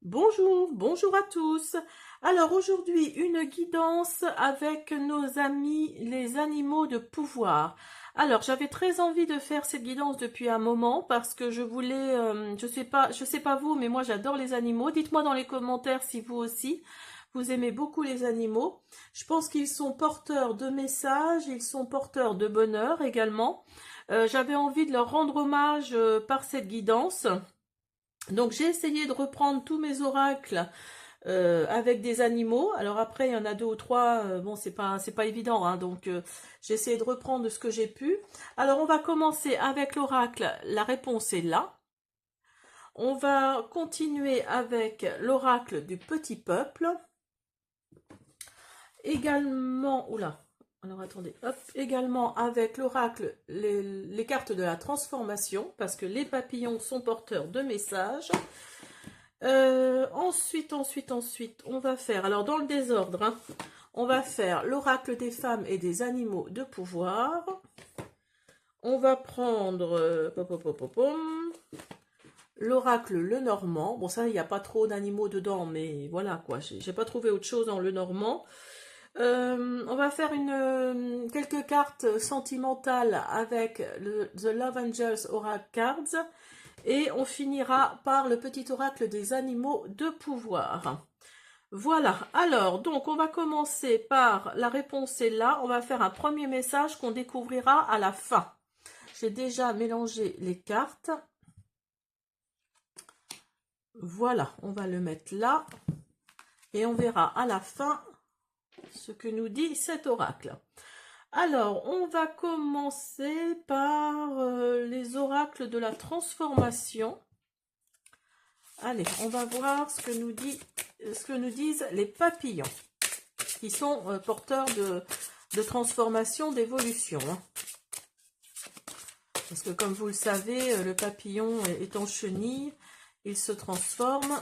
Bonjour, bonjour à tous. Alors aujourd'hui, une guidance avec nos amis les animaux de pouvoir. Alors j'avais très envie de faire cette guidance depuis un moment parce que je voulais, je sais pas vous, mais moi j'adore les animaux. Dites-moi dans les commentaires si vous aussi, vous aimez beaucoup les animaux. Je pense qu'ils sont porteurs de messages, ils sont porteurs de bonheur également. J'avais envie de leur rendre hommage par cette guidance. Donc j'ai essayé de reprendre tous mes oracles avec des animaux. Alors après il y en a deux ou trois. Bon c'est pas évident. Hein, donc j'ai essayé de reprendre ce que j'ai pu. Alors on va commencer avec l'oracle. La réponse est là. On va continuer avec l'oracle du petit peuple. Également, oula. Alors attendez, hop, également avec l'oracle, les cartes de la transformation, parce que les papillons sont porteurs de messages. Ensuite, on va faire, alors dans le désordre, hein, on va faire l'oracle des femmes et des animaux de pouvoir. On va prendre l'oracle le normand. Bon, ça, il n'y a pas trop d'animaux dedans, mais voilà quoi, j'ai pas trouvé autre chose dans le normand. On va faire quelques cartes sentimentales avec The Love Angels Oracle Cards. Et on finira par le petit oracle des animaux de pouvoir. Voilà, alors, donc on va commencer par la réponse est là. On va faire un premier message qu'on découvrira à la fin. J'ai déjà mélangé les cartes. Voilà, on va le mettre là. Et on verra à la fin ce que nous dit cet oracle. Alors, on va commencer par les oracles de la transformation. Allez, on va voir ce que nous disent les papillons, qui sont porteurs de transformation, d'évolution. Hein. Parce que comme vous le savez, le papillon est en chenille, il se transforme.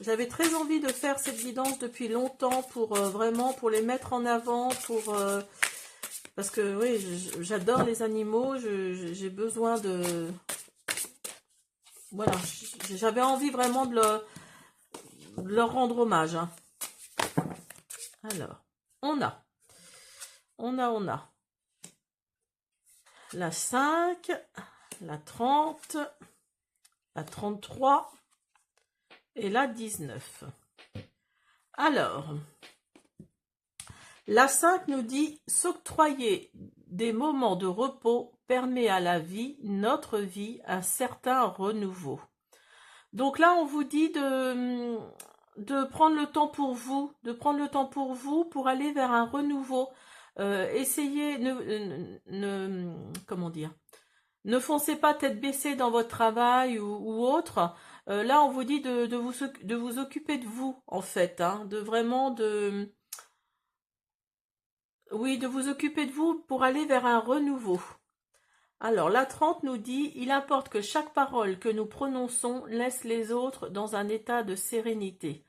J'avais très envie de faire cette guidance depuis longtemps pour vraiment pour les mettre en avant, parce que oui, j'adore les animaux, j'ai besoin de... Voilà, j'avais envie vraiment de leur rendre hommage. Hein. Alors, on a la 5, la 30, la 33 et la 19. Alors, la 5 nous dit « S'octroyer des moments de repos permet à la vie, notre vie, un certain renouveau. » Donc là, on vous dit de prendre le temps pour vous, pour aller vers un renouveau. Essayez, comment dire, ne foncez pas tête baissée dans votre travail ou autre. Là, on vous dit de vous occuper de vous, en fait, hein, oui, de vous occuper de vous pour aller vers un renouveau. Alors, la 30 nous dit « Il importe que chaque parole que nous prononçons laisse les autres dans un état de sérénité. »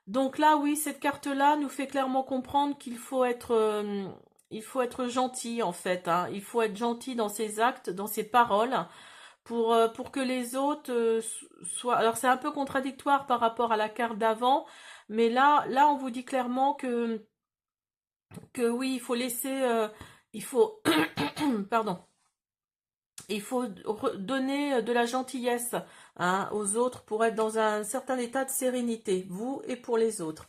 Donc là, oui, cette carte-là nous fait clairement comprendre qu'il faut être gentil, en fait. Hein. Il faut être gentil dans ses actes, dans ses paroles, pour que les autres soient... Alors, c'est un peu contradictoire par rapport à la carte d'avant, mais là, on vous dit clairement que oui, il faut laisser... il faut... Pardon. Il faut donner de la gentillesse hein, aux autres pour être dans un certain état de sérénité, vous et pour les autres.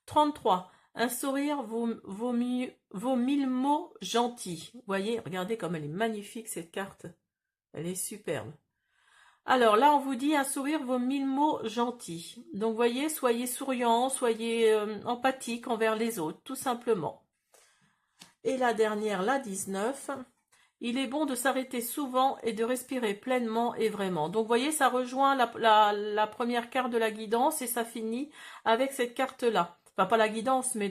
33. Un sourire vaut 1000 mots gentils. Vous voyez, regardez comme elle est magnifique cette carte. Elle est superbe. Alors là, on vous dit un sourire vaut 1000 mots gentils. Donc, vous voyez, soyez souriant, soyez empathique envers les autres, tout simplement. Et la dernière, la 19. Il est bon de s'arrêter souvent et de respirer pleinement et vraiment. Donc, vous voyez, ça rejoint la première carte de la guidance et ça finit avec cette carte-là. Enfin, pas la guidance, mais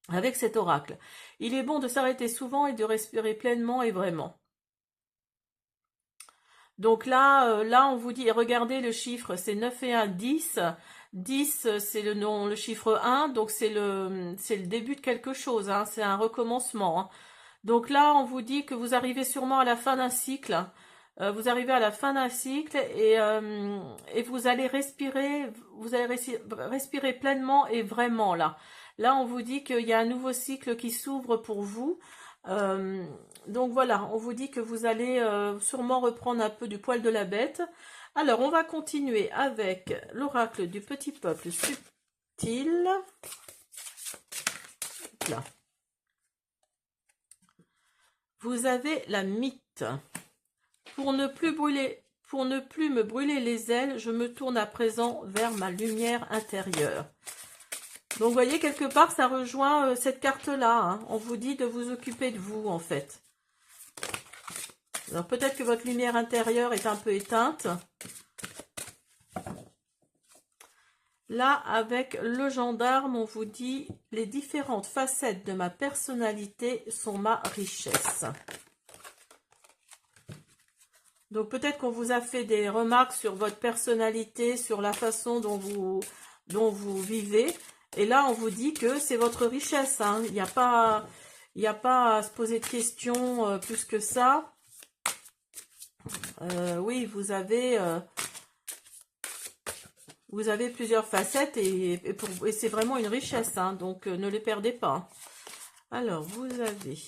avec cet oracle. Il est bon de s'arrêter souvent et de respirer pleinement et vraiment. Donc là, on vous dit, regardez le chiffre, c'est 9 et 1, 10. 10, c'est le chiffre 1, donc c'est le début de quelque chose, hein, c'est un recommencement. Hein. Donc là, on vous dit que vous arrivez sûrement à la fin d'un cycle. Vous arrivez à la fin d'un cycle et vous allez respirer, respirer pleinement et vraiment là. Là, on vous dit qu'il y a un nouveau cycle qui s'ouvre pour vous. Euh, donc voilà, on vous dit que vous allez sûrement reprendre un peu du poil de la bête. Alors, on va continuer avec l'oracle du petit peuple subtil. Là. Vous avez la mythe. Pour ne plus me brûler les ailes, je me tourne à présent vers ma lumière intérieure. Donc, vous voyez, quelque part, ça rejoint cette carte-là. Hein. On vous dit de vous occuper de vous, en fait. Alors, peut-être que votre lumière intérieure est un peu éteinte. Là, avec le gendarme, on vous dit « Les différentes facettes de ma personnalité sont ma richesse ». Donc, peut-être qu'on vous a fait des remarques sur votre personnalité, sur la façon dont vous vivez. Et là, on vous dit que c'est votre richesse. Hein. Il n'y a pas à se poser de questions plus que ça. Oui, vous avez plusieurs facettes et c'est vraiment une richesse. Hein, donc, ne les perdez pas. Alors, vous avez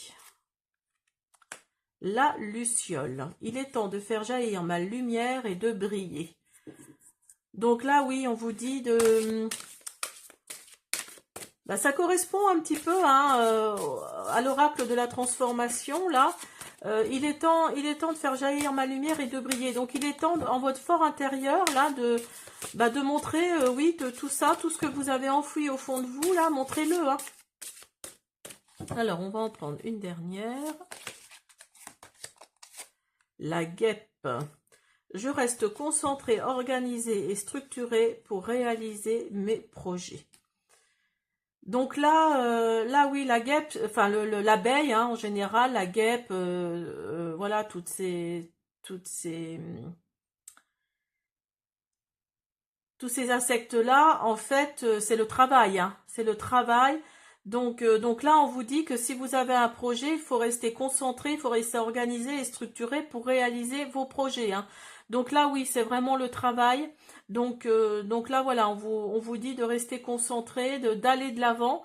la luciole. Il est temps de faire jaillir ma lumière et de briller. Donc là, oui, on vous dit de... Bah, ça correspond un petit peu hein, à l'oracle de la transformation, là. Il est temps de faire jaillir ma lumière et de briller. Donc, il est temps, en votre fort intérieur, là, de montrer, oui, de tout ça, tout ce que vous avez enfoui au fond de vous, là, montrez-le. Hein. Alors, on va en prendre une dernière. La guêpe. Je reste concentrée, organisée et structurée pour réaliser mes projets. Donc là oui, la guêpe, enfin l'abeille hein, en général, la guêpe, voilà, tous ces insectes-là, en fait, c'est le travail, hein, c'est le travail. Donc là, on vous dit que si vous avez un projet, il faut rester concentré, il faut rester organisé et structuré pour réaliser vos projets. Hein. Donc là, oui, c'est vraiment le travail. Donc là, voilà, on vous dit de rester concentré, d'aller de l'avant.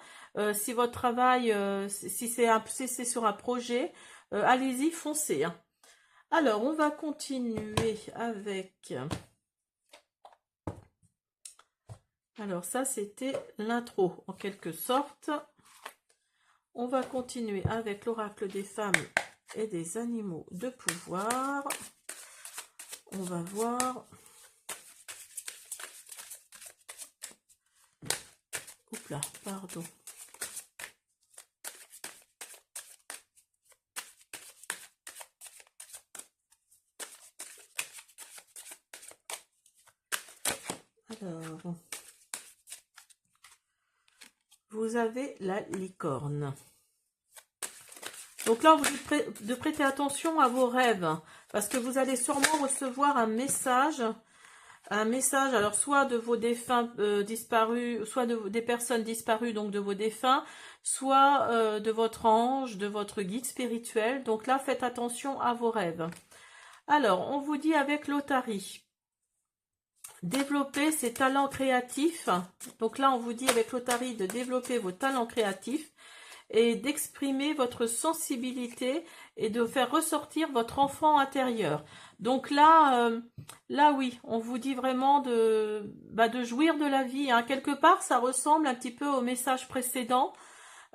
Si votre travail, si c'est sur un projet, allez-y, foncez. Hein. Alors, on va continuer avec... Alors ça, c'était l'intro, en quelque sorte. On va continuer avec l'oracle des femmes et des animaux de pouvoir. On va voir... Oups là, pardon. Alors... Vous avez la licorne. Donc là, on vous dit de prêter attention à vos rêves, parce que vous allez sûrement recevoir un message, alors soit de vos défunts disparus, soit des personnes disparues, donc de vos défunts, soit de votre ange, de votre guide spirituel. Donc là, faites attention à vos rêves. Alors, on vous dit avec l'Otari, développer ses talents créatifs. Donc là, on vous dit avec l'Otari de développer vos talents créatifs et d'exprimer votre sensibilité et de faire ressortir votre enfant intérieur. Donc là, oui, on vous dit vraiment de jouir de la vie. Hein. Quelque part, ça ressemble un petit peu au message précédent.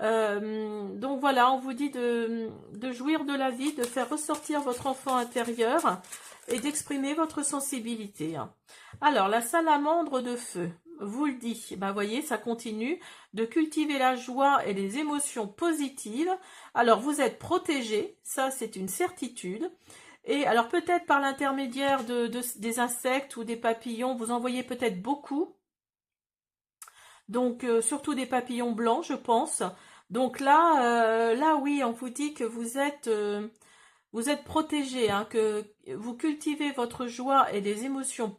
Donc voilà, on vous dit de jouir de la vie, de faire ressortir votre enfant intérieur et d'exprimer votre sensibilité. Alors, la salamandre de feu vous le dit, voyez, ça continue, de cultiver la joie et les émotions positives. Alors, vous êtes protégé, ça c'est une certitude. Et alors, peut-être par l'intermédiaire des insectes ou des papillons, vous en voyez peut-être beaucoup. Donc, surtout des papillons blancs, je pense. Donc là, oui, on vous dit que vous êtes protégé, hein, que vous cultivez votre joie et des émotions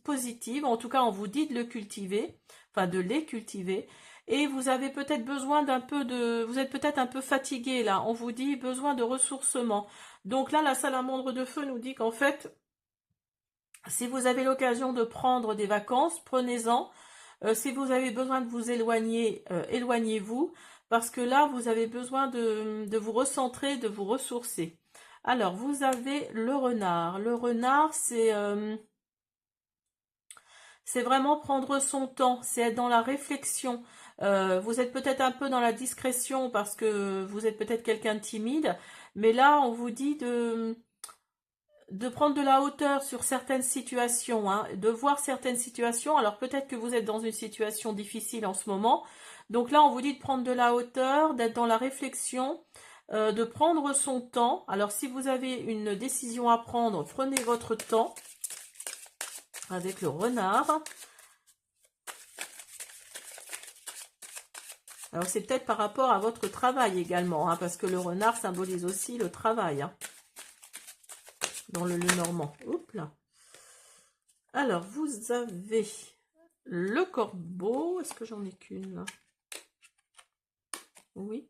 positives. En tout cas, on vous dit de le cultiver, enfin de les cultiver. et vous avez peut-être besoin d'un peu de... Vous êtes peut-être un peu fatigué là, on vous dit besoin de ressourcement. Donc là, la salamandre de feu nous dit qu'en fait, si vous avez l'occasion de prendre des vacances, prenez-en. Si vous avez besoin de vous éloigner, éloignez-vous, parce que là, vous avez besoin de vous recentrer, de vous ressourcer. Alors, vous avez le renard. Le renard, c'est vraiment prendre son temps, c'est être dans la réflexion. Vous êtes peut-être un peu dans la discrétion parce que vous êtes peut-être quelqu'un de timide, mais là, on vous dit de prendre de la hauteur sur certaines situations, hein, de voir certaines situations. Alors peut-être que vous êtes dans une situation difficile en ce moment. Donc là, on vous dit de prendre de la hauteur, d'être dans la réflexion, de prendre son temps. Alors si vous avez une décision à prendre, prenez votre temps avec le renard. Alors c'est peut-être par rapport à votre travail également, hein, parce que le renard symbolise aussi le travail, hein, dans le Lenormand. Oups là. Alors vous avez le corbeau. Est-ce que j'en ai qu'une là? Oui.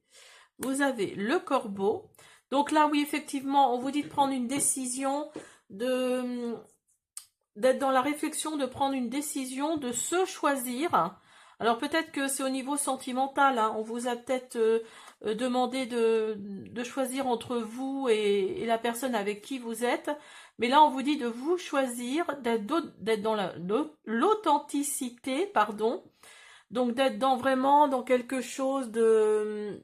Vous avez le corbeau. Donc là, oui, effectivement, on vous dit de prendre une décision, d'être dans la réflexion, de prendre une décision, de se choisir. Alors peut-être que c'est au niveau sentimental, hein. On vous a peut-être demandé de choisir entre vous et la personne avec qui vous êtes. Mais là, on vous dit de vous choisir, d'être dans l'authenticité, pardon. Donc d'être vraiment dans quelque chose de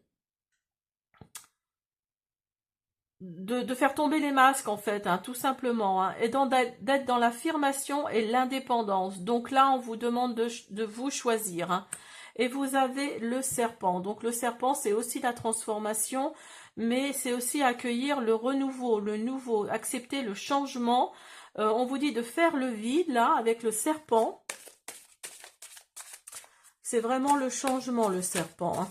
faire tomber les masques en fait, hein, tout simplement, hein, et d'être dans l'affirmation et l'indépendance. Donc là, on vous demande de vous choisir, hein. Et vous avez le serpent. Donc le serpent, c'est aussi la transformation, mais c'est aussi accueillir le renouveau, le nouveau, accepter le changement. On vous dit de faire le vide, là, avec le serpent. C'est vraiment le changement, le serpent, hein.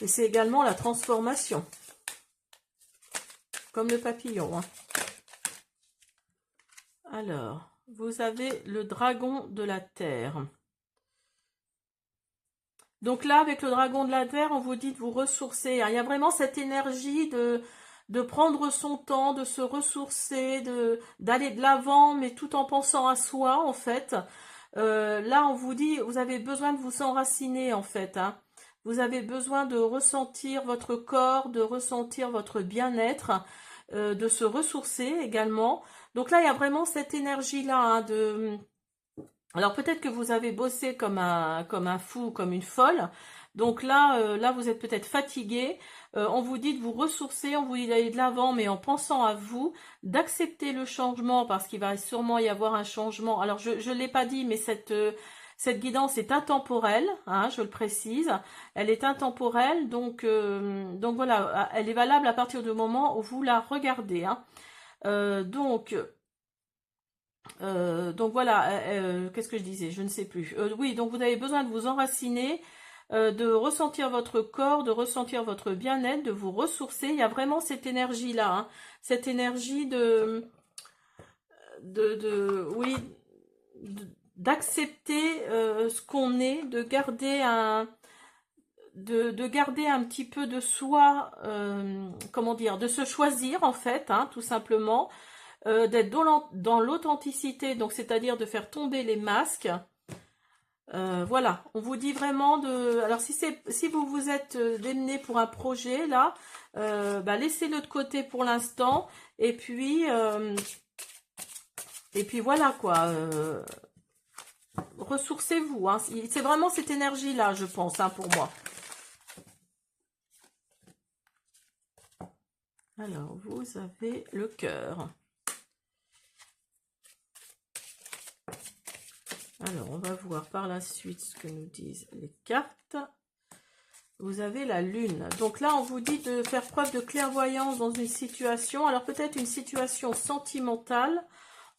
Et c'est également la transformation, comme le papillon, hein. Alors, vous avez le dragon de la terre. Donc là, avec le dragon de la terre, on vous dit de vous ressourcer. Il y a vraiment cette énergie de prendre son temps, de se ressourcer, d'aller de l'avant, mais tout en pensant à soi, en fait. Là, on vous dit, vous avez besoin de vous enraciner, en fait, hein. Vous avez besoin de ressentir votre corps, de ressentir votre bien-être, de se ressourcer également. Donc là, il y a vraiment cette énergie-là, hein, Alors peut-être que vous avez bossé comme un fou, comme une folle. Donc là, là vous êtes peut-être fatigué. On vous dit de vous ressourcer, on vous dit d'aller de l'avant, mais en pensant à vous, d'accepter le changement, parce qu'il va sûrement y avoir un changement. Alors je ne l'ai pas dit, mais cette guidance est intemporelle, hein, je le précise. Elle est intemporelle, donc voilà, elle est valable à partir du moment où vous la regardez, hein. Donc voilà, qu'est-ce que je disais? Je ne sais plus. Oui, donc vous avez besoin de vous enraciner, de ressentir votre corps, de ressentir votre bien-être, de vous ressourcer. Il y a vraiment cette énergie-là, hein, cette énergie oui, d'accepter ce qu'on est, de garder un petit peu de soi, comment dire, de se choisir en fait, hein, tout simplement. D'être dans l'authenticité, donc c'est-à-dire de faire tomber les masques. Voilà, on vous dit vraiment de... Alors si vous vous êtes démené pour un projet, là, laissez-le de côté pour l'instant, et puis voilà quoi, ressourcez-vous, hein. C'est vraiment cette énergie-là, je pense, hein, pour moi. Alors, vous avez le cœur. Alors, on va voir par la suite ce que nous disent les cartes. Vous avez la lune. Donc là, on vous dit de faire preuve de clairvoyance dans une situation. Alors peut-être une situation sentimentale.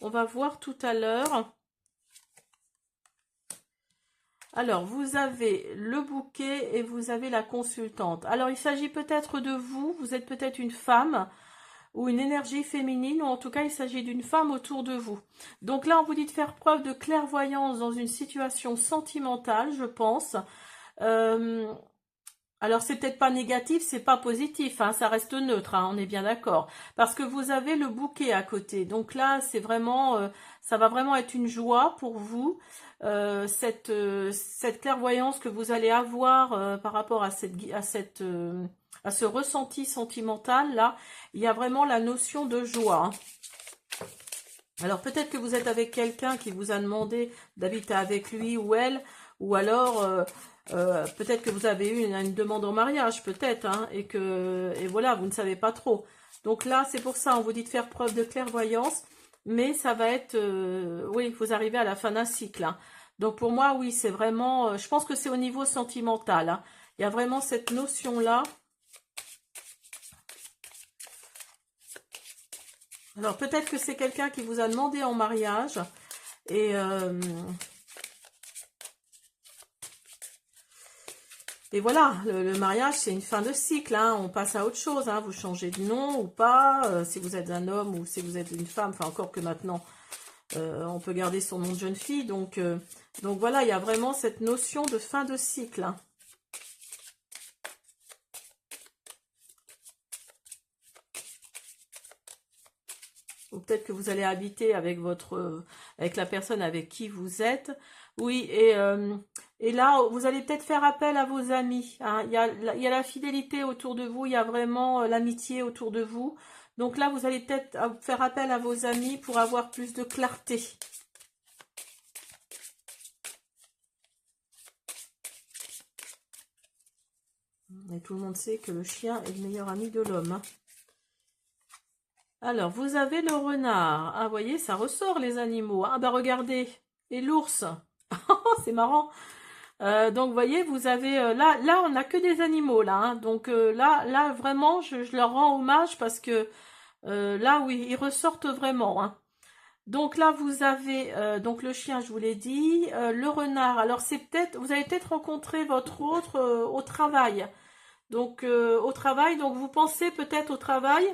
On va voir tout à l'heure. Alors, vous avez le bouquet et vous avez la consultante. Alors, il s'agit peut-être de vous. Vous êtes peut-être une femme ou une énergie féminine, ou en tout cas il s'agit d'une femme autour de vous. Donc là on vous dit de faire preuve de clairvoyance dans une situation sentimentale, je pense. Euh, alors c'est peut-être pas négatif, c'est pas positif, hein, ça reste neutre, hein, on est bien d'accord. Parce que vous avez le bouquet à côté. Donc là c'est vraiment, ça va vraiment être une joie pour vous. Cette clairvoyance que vous allez avoir par rapport à à ce ressenti sentimental là, il y a vraiment la notion de joie, hein. Alors peut-être que vous êtes avec quelqu'un qui vous a demandé d'habiter avec lui ou elle, ou alors peut-être que vous avez eu une demande en mariage, peut-être, hein, et voilà, vous ne savez pas trop. Donc là, c'est pour ça, on vous dit de faire preuve de clairvoyance, mais ça va être, oui, vous arrivez à la fin d'un cycle, hein. Donc pour moi, oui, c'est vraiment, je pense que c'est au niveau sentimental, hein. Il y a vraiment cette notion-là. Alors peut-être que c'est quelqu'un qui vous a demandé en mariage et, euh, et voilà, le mariage c'est une fin de cycle, hein, on passe à autre chose, hein, vous changez de nom ou pas, si vous êtes un homme ou si vous êtes une femme, enfin encore que maintenant on peut garder son nom de jeune fille, donc voilà, il y a vraiment cette notion de fin de cycle, hein. Ou peut-être que vous allez habiter avec avec la personne avec qui vous êtes. Oui, et là, vous allez peut-être faire appel à vos amis, hein. Il y a la fidélité autour de vous, il y a vraiment l'amitié autour de vous. Donc là, vous allez peut-être faire appel à vos amis pour avoir plus de clarté. Et tout le monde sait que le chien est le meilleur ami de l'homme, hein. Alors, vous avez le renard. Ah, vous voyez, ça ressort les animaux. Ah, bah regardez. Et l'ours. C'est marrant. Donc, vous voyez, vous avez... là, on n'a que des animaux, là, hein. Donc, là, vraiment, je leur rends hommage parce que là, oui, ils ressortent vraiment, hein. Donc, là, vous avez donc le chien, je vous l'ai dit. Le renard. Alors, c'est peut-être... Vous avez peut-être rencontré votre autre au travail. Donc, au travail, donc vous pensez peut-être au travail...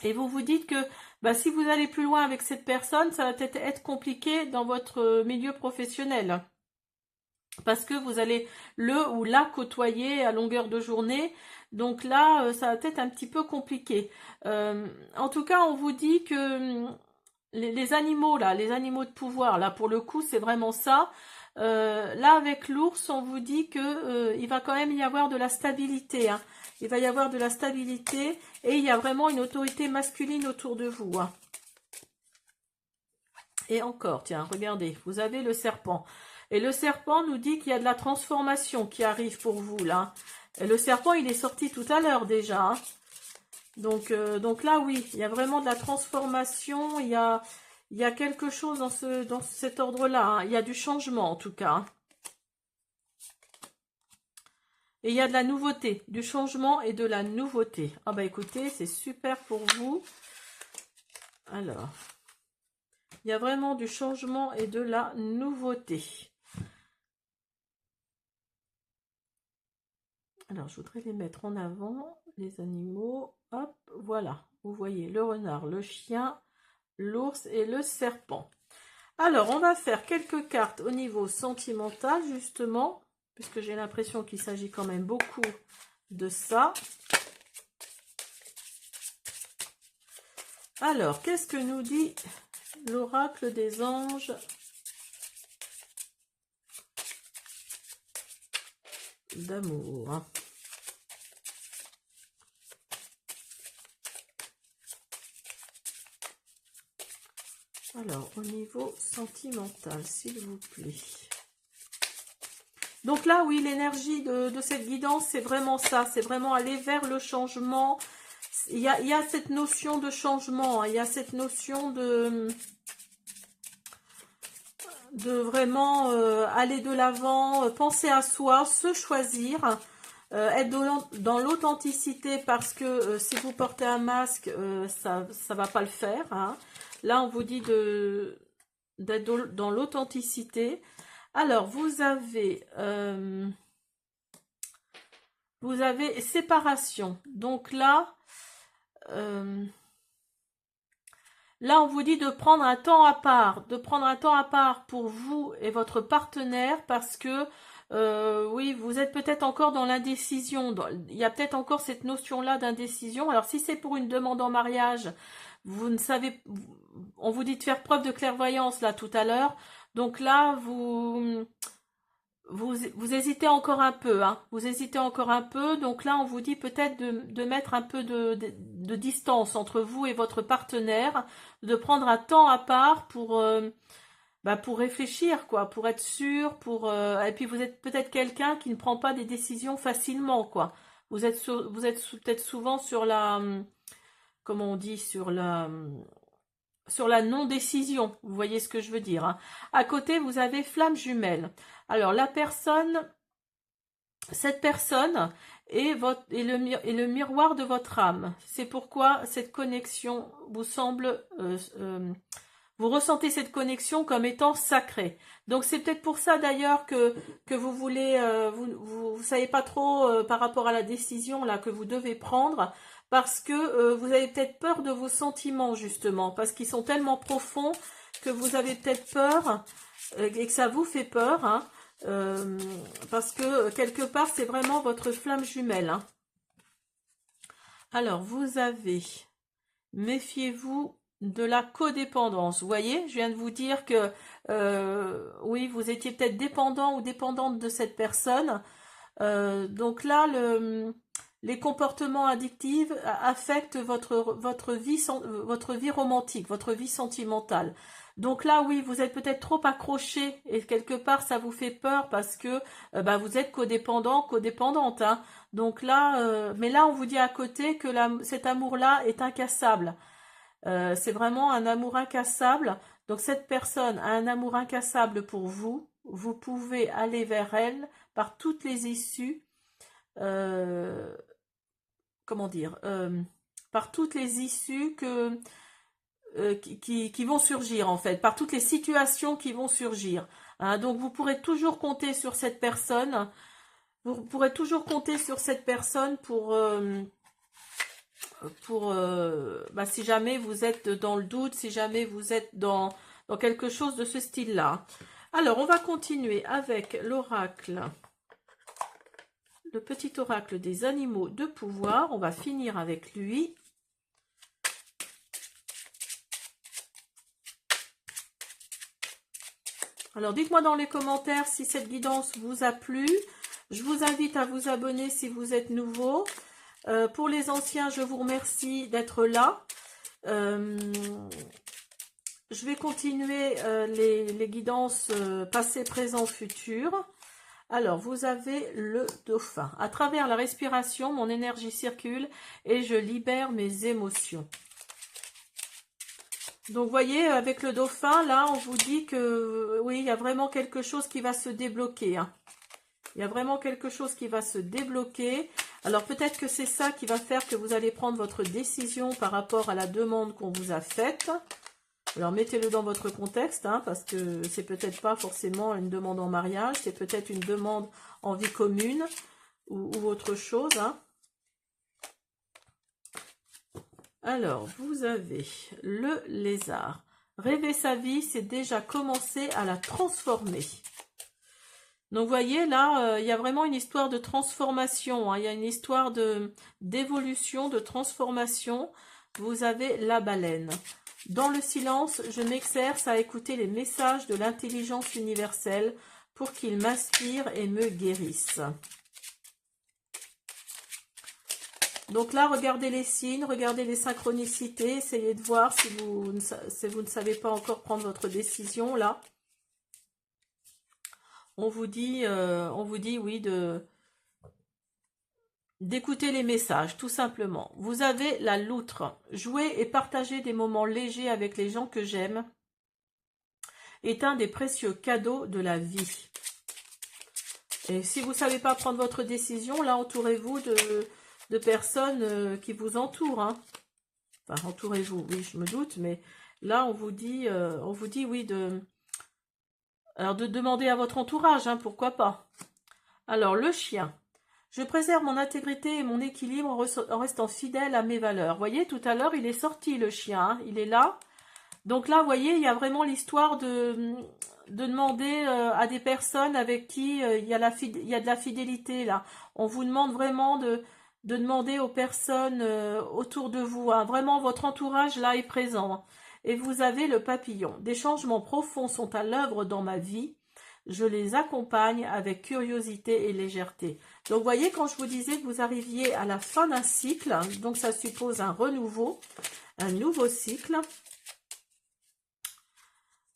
Et vous vous dites que bah, si vous allez plus loin avec cette personne, ça va peut-être être compliqué dans votre milieu professionnel. Parce que vous allez le ou la côtoyer à longueur de journée. Donc là, ça va peut-être un petit peu compliqué. En tout cas, on vous dit que les animaux, là, les animaux de pouvoir, là, pour le coup, c'est vraiment ça. Là, avec l'ours, on vous dit que il va quand même y avoir de la stabilité, hein. Il va y avoir de la stabilité et il y a vraiment une autorité masculine autour de vous, hein. Et encore, tiens, regardez, vous avez le serpent. Et le serpent nous dit qu'il y a de la transformation qui arrive pour vous, là. Et le serpent, il est sorti tout à l'heure déjà, hein. Donc là, oui, il y a vraiment de la transformation, il y a quelque chose dans cet ordre-là, hein. Il y a du changement, en tout cas, hein. Et il y a de la nouveauté, du changement et de la nouveauté. Ah bah écoutez, c'est super pour vous. Alors, il y a vraiment du changement et de la nouveauté. Alors, je voudrais les mettre en avant, les animaux. Hop, voilà. Vous voyez le renard, le chien, l'ours et le serpent. Alors, on va faire quelques cartes au niveau sentimental, justement, puisque j'ai l'impression qu'il s'agit quand même beaucoup de ça. Alors, qu'est-ce que nous dit l'oracle des anges d'amour? Alors, au niveau sentimental, s'il vous plaît. Donc là, oui, l'énergie de cette guidance, c'est vraiment ça. C'est vraiment aller vers le changement. Il y a cette notion de changement, hein. Il y a cette notion de vraiment aller de l'avant, penser à soi, se choisir, être dans l'authenticité parce que si vous portez un masque, ça va pas le faire, hein. Là, on vous dit d'être dans l'authenticité. Alors, vous avez séparation. Donc là, là, on vous dit de prendre un temps à part, pour vous et votre partenaire parce que oui, vous êtes peut-être encore dans l'indécision. Il y a peut-être encore cette notion-là d'indécision. Alors, si c'est pour une demande en mariage, vous ne savez, on vous dit de faire preuve de clairvoyance là tout à l'heure. Donc là, vous hésitez encore un peu, hein. Vous hésitez encore un peu. Donc là, on vous dit peut-être de mettre un peu de distance entre vous et votre partenaire, de prendre un temps à part pour réfléchir, quoi, pour être sûr, et puis vous êtes peut-être quelqu'un qui ne prend pas des décisions facilement, quoi. Vous êtes peut-être souvent sur comment on dit, sur la non-décision. Vous voyez ce que je veux dire, hein. À côté, vous avez flamme jumelle. Alors, cette personne est le miroir de votre âme. C'est pourquoi cette connexion vous semble, vous ressentez cette connexion comme étant sacrée. Donc c'est peut-être pour ça d'ailleurs que vous voulez, vous savez pas trop par rapport à la décision là que vous devez prendre, parce que vous avez peut-être peur de vos sentiments justement, parce qu'ils sont tellement profonds que vous avez peut-être peur et que ça vous fait peur, hein, parce que quelque part c'est vraiment votre flamme jumelle, hein. Alors vous avez, méfiez-vous de la codépendance. Vous voyez, je viens de vous dire que oui, vous étiez peut-être dépendant ou dépendante de cette personne. Donc là, les comportements addictifs affectent votre vie romantique, votre vie sentimentale. Donc là, oui, vous êtes peut-être trop accroché et quelque part, ça vous fait peur parce que vous êtes codépendante, hein. Donc là, mais là, on vous dit à côté que cet amour-là est incassable. C'est vraiment un amour incassable. Donc cette personne a un amour incassable pour vous. Vous pouvez aller vers elle par toutes les issues. Comment dire, par toutes les issues qui vont surgir en fait, par toutes les situations qui vont surgir, hein. Donc vous pourrez toujours compter sur cette personne. Vous pourrez toujours compter sur cette personne si jamais vous êtes dans le doute, si jamais vous êtes dans quelque chose de ce style-là. Alors, on va continuer avec l'oracle, le petit oracle des animaux de pouvoir. On va finir avec lui. Alors, dites-moi dans les commentaires si cette guidance vous a plu. Je vous invite à vous abonner si vous êtes nouveau. Pour les anciens, je vous remercie d'être là. Je vais continuer les guidances passé, présent, futur. Alors, vous avez le dauphin. À travers la respiration, mon énergie circule et je libère mes émotions. Donc, vous voyez, avec le dauphin, là, on vous dit que, oui, il y a vraiment quelque chose qui va se débloquer, hein. Il y a vraiment quelque chose qui va se débloquer. Alors, peut-être que c'est ça qui va faire que vous allez prendre votre décision par rapport à la demande qu'on vous a faite. Alors, mettez-le dans votre contexte, hein, parce que c'est peut-être pas forcément une demande en mariage, c'est peut-être une demande en vie commune ou autre chose, hein. Alors, vous avez le lézard. Rêver sa vie, c'est déjà commencer à la transformer. Donc, vous voyez, là, il y a vraiment une histoire de transformation, hein. Il y a une histoire d'évolution, de transformation. Vous avez la baleine. Dans le silence, je m'exerce à écouter les messages de l'intelligence universelle pour qu'ils m'inspirent et me guérissent. Donc là, regardez les signes, regardez les synchronicités, essayez de voir si vous ne savez pas encore prendre votre décision, là. On vous dit oui, d'écouter les messages, tout simplement. Vous avez la loutre. Jouer et partager des moments légers avec les gens que j'aime est un des précieux cadeaux de la vie. Et si vous ne savez pas prendre votre décision, là, entourez-vous de personnes qui vous entourent, hein. Enfin, entourez-vous, oui, je me doute, mais là, on vous dit oui, alors de demander à votre entourage, hein, pourquoi pas. Alors, le chien. Je préserve mon intégrité et mon équilibre en restant fidèle à mes valeurs. Vous voyez, tout à l'heure, il est sorti le chien, hein, il est là. Donc là, vous voyez, il y a vraiment l'histoire de demander à des personnes avec qui il y a il y a de la fidélité là. On vous demande vraiment de demander aux personnes autour de vous, hein. Vraiment, votre entourage là est présent. Et vous avez le papillon. Des changements profonds sont à l'œuvre dans ma vie. Je les accompagne avec curiosité et légèreté. Donc, vous voyez, quand je vous disais que vous arriviez à la fin d'un cycle, donc ça suppose un renouveau, un nouveau cycle.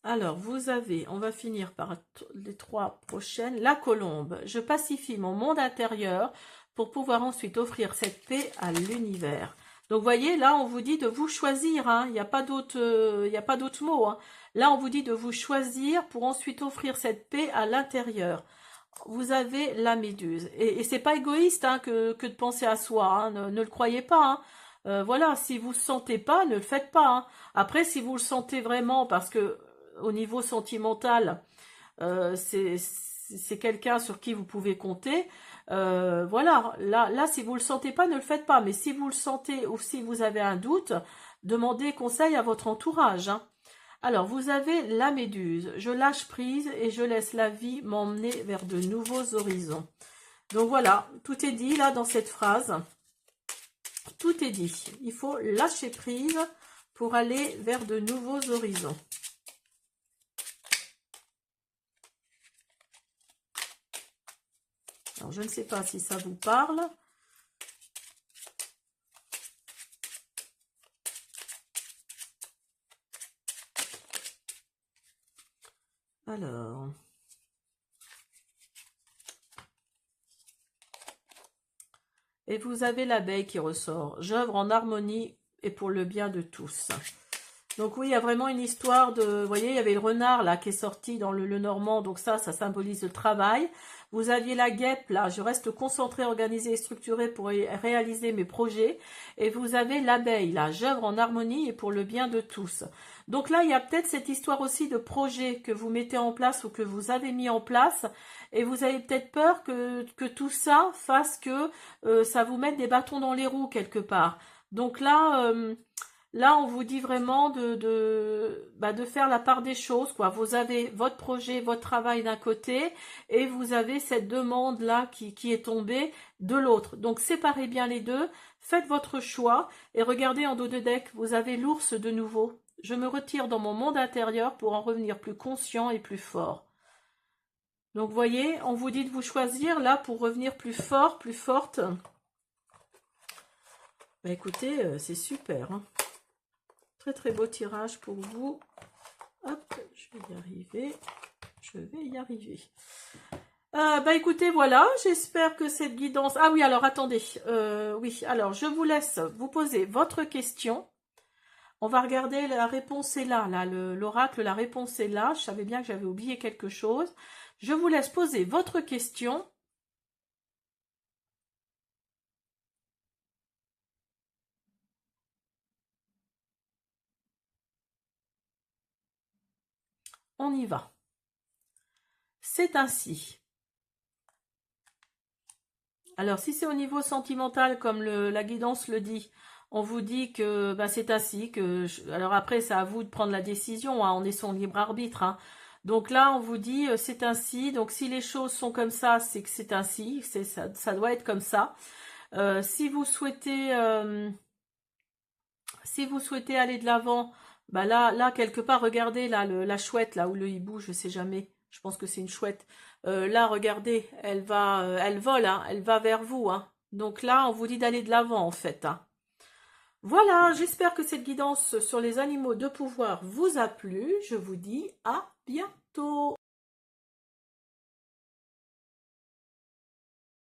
Alors, vous avez, on va finir par les 3 prochaines. La colombe. Je pacifie mon monde intérieur pour pouvoir ensuite offrir cette paix à l'univers. Donc, vous voyez, là, on vous dit de vous choisir. Hein. Il n'y a pas d'autre mot. Hein. Là, on vous dit de vous choisir pour ensuite offrir cette paix à l'intérieur. Vous avez la méduse. Et c'est pas égoïste hein, que de penser à soi. Hein. Ne le croyez pas. Hein. Voilà, si vous ne le sentez pas, ne le faites pas. Hein. Après, si vous le sentez vraiment, parce que au niveau sentimental, c'est quelqu'un sur qui vous pouvez compter. Voilà, là, si vous le sentez pas, ne le faites pas. Mais si vous le sentez ou si vous avez un doute, demandez conseil à votre entourage. Hein. Alors, vous avez la méduse. Je lâche prise et je laisse la vie m'emmener vers de nouveaux horizons. Donc voilà, tout est dit là dans cette phrase. Tout est dit. Il faut lâcher prise pour aller vers de nouveaux horizons. Alors, je ne sais pas si ça vous parle. Alors. Et vous avez l'abeille qui ressort. J'œuvre en harmonie et pour le bien de tous. Donc oui, il y a vraiment une histoire de... Vous voyez, il y avait le renard là qui est sorti dans le normand. Donc ça symbolise le travail. Vous aviez la guêpe là. Je reste concentré, organisé et structuré pour réaliser mes projets. Et vous avez l'abeille là. J'œuvre en harmonie et pour le bien de tous. Donc là, il y a peut-être cette histoire aussi de projet que vous mettez en place ou que vous avez mis en place. Et vous avez peut-être peur que tout ça fasse que ça vous mette des bâtons dans les roues quelque part. Donc là... Là, on vous dit vraiment de faire la part des choses, quoi. Vous avez votre projet, votre travail d'un côté, et vous avez cette demande-là qui est tombée de l'autre. Donc, séparez bien les deux, faites votre choix, et regardez en dos de deck, vous avez l'ours de nouveau. Je me retire dans mon monde intérieur pour en revenir plus conscient et plus fort. Donc, vous voyez, on vous dit de vous choisir, là, pour revenir plus fort, plus forte. Bah, écoutez, c'est super, hein. Très très beau tirage pour vous. Hop, je vais y arriver. Je vais y arriver. Bah écoutez, voilà, j'espère que cette guidance... Ah oui, alors attendez. Oui, alors je vous laisse vous poser votre question. On va regarder, la réponse est là. L'oracle, la réponse est là. Je savais bien que j'avais oublié quelque chose. Je vous laisse poser votre question. On y va. C'est ainsi. Alors, si c'est au niveau sentimental, comme la guidance le dit, on vous dit que bah, c'est ainsi. Alors après, c'est à vous de prendre la décision. Hein, on est son libre arbitre. Hein. Donc là, on vous dit c'est ainsi. Donc si les choses sont comme ça, c'est que c'est ainsi. Ça doit être comme ça. Si vous souhaitez aller de l'avant, bah là quelque part, regardez là la chouette là où le hibou, je sais jamais. Je pense que c'est une chouette. Là, regardez, elle vole, hein, elle va vers vous. Hein. Donc là, on vous dit d'aller de l'avant en fait. Hein. Voilà, j'espère que cette guidance sur les animaux de pouvoir vous a plu. Je vous dis à bientôt.